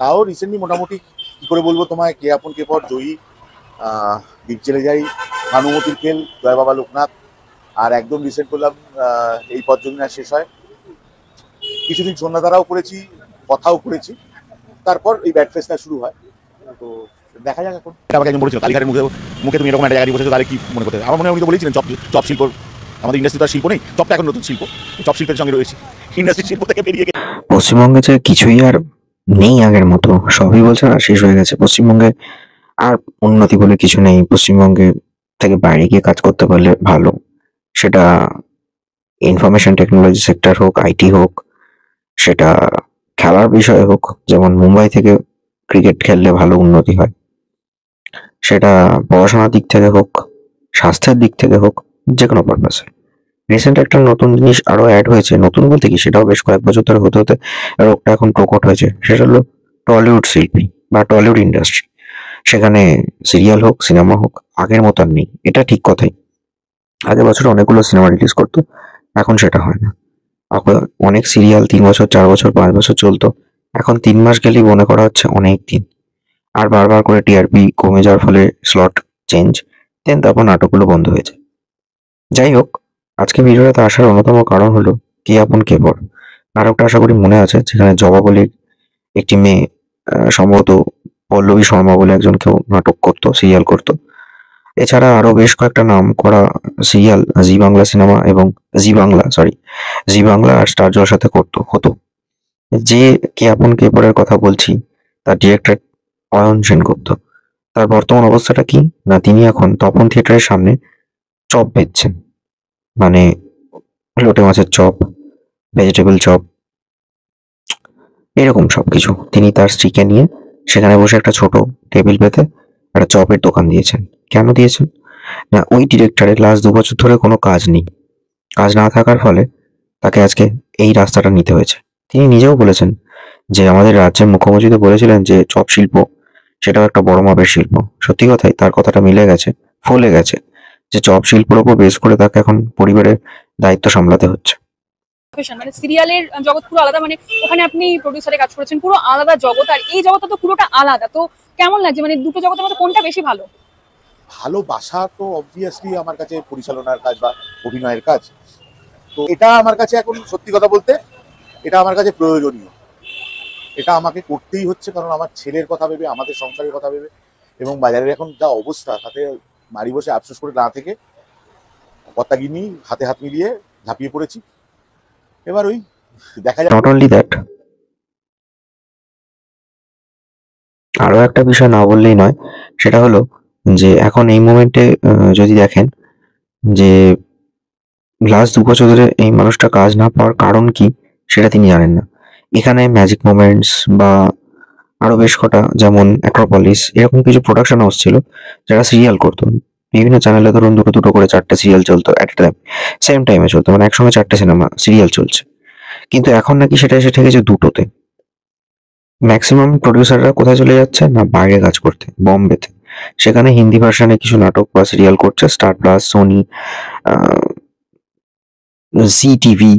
তাও রিসেন্টলি মোটামুটি কি করে বলবো তোমায়, কে আপন কে পর, জয়ী, দ্বীপ চলে যাই, ভানুমতির খেল, জয় বাবা লোকনাথ, আর একদম রিসেন্ট করলাম এই পথ যদি না শেষ হয়। কিছুদিন সন্ধ্যাতারাও করেছি, কথাও করেছি, তারপর এই ব্যাড ফেসটা শুরু হয়। তো দেখা যাক এখন। আমাকে একজন বলেছিল কালীঘাটের মুখে মুখে তুমি এরকম একটা জায়গায় বসেছো, তাহলে কি মনে করতে? আমার মনে হয় উনি তো বলেছিলেন চপ শিল্প, আমাদের ইন্ডাস্ট্রি তো শিল্প নেই, চপটা এখন নতুন শিল্প, চপ শিল্পের সঙ্গে রয়েছে, ইন্ডাস্ট্রি শিল্প থেকে বেরিয়ে গেছে। পশ্চিমবঙ্গে যে কিছুই আর নেই আগের মতো, সবই বলছে না শেষ হয়ে গেছে পশ্চিমবঙ্গে। আর উন্নতি বলে কিছু নেই পশ্চিমবঙ্গে। থেকে বাইরে গিয়ে কাজ করতে পারলে ভালো, সেটা ইনফরমেশন টেকনোলজি সেক্টর হোক, আইটি হোক, সেটা খেলার বিষয় হোক, যেমন মুম্বাই থেকে ক্রিকেট খেললে ভালো উন্নতি হয়, সেটা পড়াশোনার দিক থেকে হোক, স্বাস্থ্যের দিক থেকে হোক, যে কোনো পারপাসে। রিসেন্ট একটা নতুন জিনিস আরো অ্যাড হয়েছে, নতুন বলতে কি সেটাও বেশ কয়েক বছর ধরে হতে হতে রোগটা এখন প্রকট হয়েছে, সেটা হলো টলিউড শিল্পী বা টলিউড ইন্ডাস্ট্রি। সেখানে সিরিয়াল হোক, সিনেমা হোক, আগের মতো আর নেই, এটা ঠিক কথাই। আগের বছর অনেকগুলো সিনেমা রিলিজ করতো, এখন সেটা হয় না। অনেক সিরিয়াল 3 বছর, 4 বছর, 5 বছর চলতো, এখন 3 মাস গেলেই মনে করা হচ্ছে অনেক দিন। আর বারবার করে টিআরপি কমে যাওয়ার ফলে স্লট চেঞ্জ, দেন তারপর নাটকগুলো বন্ধ হয়ে যায়। যাই হোক, আজকে ভিডিওটাতে আসার অন্যতম কারণ হলো কে আপন কে পর। নাটকটা আশা করি মনে আছে, যেখানে জবা বলে একটি মেয়ে, সম্ভবত পল্লবী শর্মা বলে একজন কেউ নাটক করতো, সিরিয়াল করতো। এছাড়া আরো বেশ কয়েকটা নাম করা সিরিয়াল জি বাংলা সিনেমা এবং জি বাংলা আর স্টার জলসাতে করতো হতো। যে কে আপন কে পরের কথা বলছি, তার ডিরেক্টর অয়ন সেনগুপ্ত। তার বর্তমান অবস্থাটা কি না, তিনি এখন তপন থিয়েটারের সামনে চপ বেচছেন, মানে লোটে মাছের চপ, ভেজিটেবল চপ, এরকম সবকিছু। তিনি তার স্ত্রীকে নিয়ে সেখানে বসে একটা ছোট টেবিল পেতে একটা চপের দোকান দিয়েছেন। কেন দিয়েছেন না, ওই ডিরেক্টরের লাস্ট 2 বছর ধরে কোনো কাজ নেই। কাজ না থাকার ফলে তাকে আজকে এই রাস্তাটা নিতে হয়েছে। তিনি নিজেও বলেছেন যে আমাদের রাজ্যের মুখ্যমন্ত্রী তো বলেছিলেন যে চপ শিল্প সেটাও একটা বড় মাপের শিল্প। সত্যি কথাই তার কথাটা মিলে গেছে, ফলে গেছে, যে চপ শিল্পের উপর বেস করে তাকে এখন পরিবারের দায়িত্ব সামলাতে হচ্ছে। মানে সিরিয়ালের জগৎ পুরো আলাদা, মানে ওখানে আপনি প্রডিউসারে কাজ করেছেন, পুরো আলাদা জগৎ, আর এই জগৎটা তো পুরোটা আলাদা। তো কেমন লাগছে, মানে দুটো জগতের মধ্যে কোনটা বেশি ভালো? ভালোবাসা তো অবভিয়াসলি আমার কাছে পরিচালনার কাজ বা অভিনয়ের কাজ। তো এটা আমার কাছে এখন সত্যি কথা বলতে এটা আমার কাছে প্রয়োজনীয়, এটা আমাকে করতেই হচ্ছে, কারণ আমার ছেলের কথা ভেবে, আমাদের সংসারের কথা ভেবে, এবং বাজারের এখন যা অবস্থা, তাতে বাড়ি বসে আফসোস করে না থেকে কর্তাগিন্নি হাতে হাত মিলিয়ে ঝাঁপিয়ে পড়েছি। এবার ওই দেখা যায়। নট অনলি দ্যাট, আরো একটা বিষয় না বললেই নয়, সেটা হলো যে এখন এই মোমেন্টে যদি দেখেন যে লাস্ট 2 বছর ধরে এই মানুষটা কাজ না পাওয়ার কারণ কি সেটা তিনি জানেন না। এখানে ম্যাজিক মোমেন্টস বা আরো বেশ কটা, যেমন অ্যাক্রোপলিস, এরকম কিছু প্রোডাকশন হাউস ছিল যারা সিরিয়াল করতো। বিভিন্ন চ্যানেলে ধরুন দুটো দুটো করে 4টে সিরিয়াল চলতো অ্যাট এ টাইম, সেম টাইমে চলতো, মানে একসঙ্গে 4টে সিনেমা সিরিয়াল চলছে। কিন্তু এখন নাকি সেটা এসে ঠেকেছে দুটোতে। ম্যাক্সিমাম প্রডিউসাররা কোথায় চলে যাচ্ছে না, বাইরে কাজ করতে, বম্বেতে। সেখানে হিন্দি ভার্সানে কিছু নাটক বা সিরিয়াল করছে স্টার প্লাস, সোনি, জি টিভি।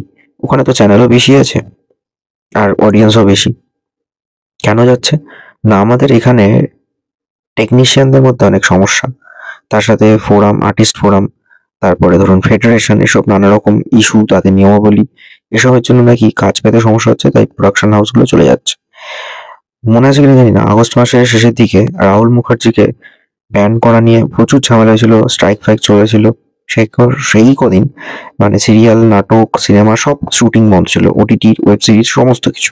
ওখানে তো চ্যানেলও বেশি আছে আর অডিয়েন্সও বেশি। কেন যাচ্ছে না, আমাদের এখানে টেকনিশিয়ানদের মধ্যে অনেক সমস্যা, তার সাথে ফোরাম, আর্টিস্ট ফোরাম, তারপরে ধরুন ফেডারেশন, এসব নানা রকম ইস্যু, তাদের নিয়মাবলী, এসবের জন্য নাকি কাজ পেতে সমস্যা হচ্ছে, তাই প্রোডাকশন হাউসগুলো চলে যাচ্ছে। মনে আছে কিনা জানি না, আগস্ট মাসের শেষের দিকে রাহুল মুখার্জিকে ব্যান করা নিয়ে প্রচুর ঝামেলা হয়েছিল, স্ট্রাইক ফাইক চলেছিল। সেই কদিন মানে সিরিয়াল, নাটক, সিনেমা সব শুটিং বন্ধ ছিল, ওটিটি, ওয়েব সিরিজ, সমস্ত কিছু।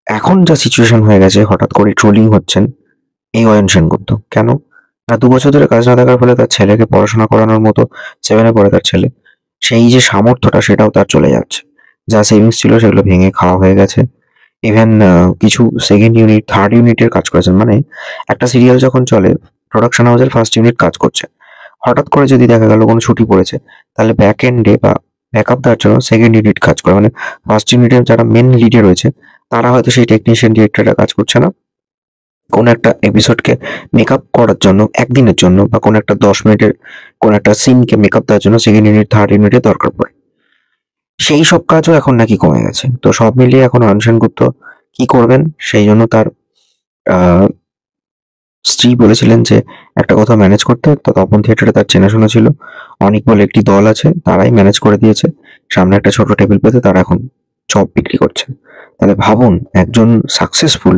এখন যা সিচুয়েশন হয়ে গেছে, হঠাৎ করে ট্রোলিং হচ্ছেন এই অয়ন সেনগুপ্ত। কেন না, 2 বছর ধরে কাজ না থাকার ফলে তার ছেলেকে পড়াশোনা করানোর মতো, 7-এ পড়ে তার ছেলে, সেই যে সামর্থ্যটা সেটাও তার চলে যাচ্ছে। যা সেভিংস ছিল সেগুলো ভেঙে খাওয়া হয়ে গেছে। ইভেন কিছু সেকেন্ড ইউনিট, থার্ড ইউনিটের কাজ করেছেন, মানে একটা সিরিয়াল যখন চলে, প্রোডাকশন হাউসের ফার্স্ট ইউনিট কাজ করছে, হঠাৎ করে যদি দেখা গেল কোনো ছুটি পড়েছে, তাহলে ব্যাক এন্ডে বা ব্যাকআপ দেওয়ার জন্য সেকেন্ড ইউনিট কাজ করে, মানে ফার্স্ট ইউনিটের যারা মেন লিডে রয়েছে তারা হয়তো সেই টেকনিশিয়ান, ডিরেক্টররা কাজ করছে না, কোনো একটা এপিসোডকে মেকআপ করার জন্য একদিনের জন্য, বা কোনো একটা 10 মিনিটের কোনো একটা সিনকে মেকআপ দেওয়ার জন্য সেকেন্ড ইউনিট, থার্ড ইউনিটের দরকার পড়ে। সেই সব কাজও এখন নাকি কমে গেছে। তো সব মিলিয়ে এখন অয়ন সেনগুপ্ত কি করবেন সেই জন্য তার আহ, স্ত্রী বলেছিলেন যে একটা কথা ম্যানেজ করতে। তো তপন থিয়েটারে তার চেনাশোনা ছিল, অনেক বলে একটি দল আছে, তারাই ম্যানেজ করে দিয়েছে। সামনে একটা ছোট টেবিল পেতে তারা এখন চপ বিক্রি করছে। তাহলে ভাবুন, একজন সাকসেসফুল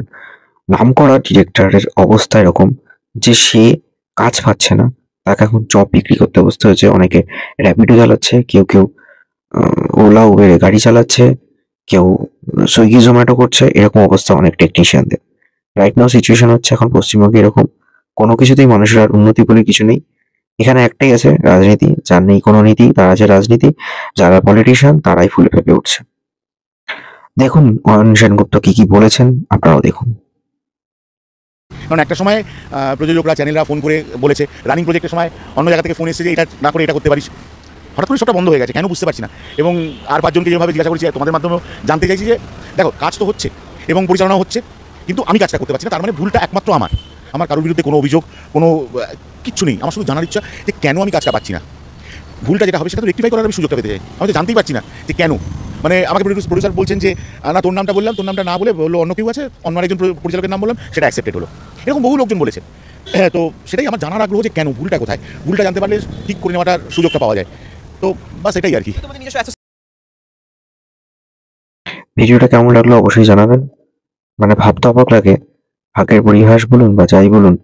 নামকরা ডিরেক্টরের অবস্থা এরকম যে সে কাজ পাচ্ছে না, তাকে এখন জব বিক্রি করতে বসতে হয়েছে। অনেকে র্যাপিডো চালাচ্ছে, কেউ কেউ ওলা উবেরে গাড়ি চালাচ্ছে, কেউ সুইগি জোম্যাটো করছে। এরকম অবস্থা অনেক টেকনিশিয়ানদের। রাইট নাও সিচুয়েশন হচ্ছে এখন পশ্চিমবঙ্গে এরকম, কোনো কিছুতেই মানুষের আর উন্নতি বলে কিছু নেই। এখানে একটাই আছে, রাজনীতি। যার নেই কোনো নীতি তার আছে রাজনীতি। যারা পলিটিশিয়ান তারাই ফুলে ফেপে উঠছে। দেখুন অয়ন সেনগুপ্ত কি বলেছেন, আপনারাও দেখুন। কারণ একটা সময় প্রযোজকরা, চ্যানেলরা ফোন করে বলেছে, রানিং প্রজেক্টের সময় অন্য জায়গা থেকে ফোন এসেছে যে এটা না করে এটা করতে পারিস। হঠাৎ করে সবটা বন্ধ হয়ে গেছে, কেন বুঝতে পারছি না। এবং আর 5 জনকে যেভাবে জিজ্ঞাসা করেছি, তোমাদের মাধ্যমেও জানতে চাইছি যে দেখো কাজ তো হচ্ছে এবং পরিচালনাও হচ্ছে, কিন্তু আমি কাজটা করতে পারছি না। তার মানে ভুলটা একমাত্র আমার কারোর বিরুদ্ধে কোনো অভিযোগ, কোনো কিচ্ছু নেই। আমার শুধু জানার ইচ্ছা যে কেন আমি কাজটা পাচ্ছি না। ভুলটা যেটা হবে সেটা তো রেক্টিফাই করার আমি সুযোগটা পেতে চাই। আমি তো জানতেই পারছি না যে কেন। মানে আমাকে প্রডিউসার বলছেন যে না তোর নামটা বললাম, তোর নামটা না বলে বললো অন্য কেউ আছে, অন্য আরেকজন পরিচালকের নাম বললাম, সেটা অ্যাকসেপ্টেড হলো। এরকম বহু লোকজন বলেছেন। হ্যাঁ, তো সেটাই আমার জানার আগ্রহ যে কেন, ভুলটা কোথায়। ভুলটা জানতে পারলে ঠিক করে নেওয়াটার সুযোগটা পাওয়া যায়। তো বাস এটাই আর কি। ভিডিওটা কেমন লাগলো অবশ্যই জানাবেন। মানে ভাবতে অবাক লাগে, ভাগ্যের পরিহাস বলুন বা যাই বলুন,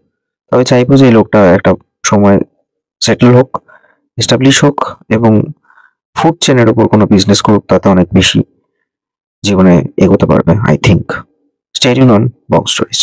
তবে চাইবো যে এই লোকটা একটা সময় সেটেল হোক, এস্টাবলিশ হোক এবং ফুড চেনের ওপর কোনো বিজনেস করুক, তাতে অনেক বেশি জীবনে এগোতে পারবে I think. Stay tune on box stories.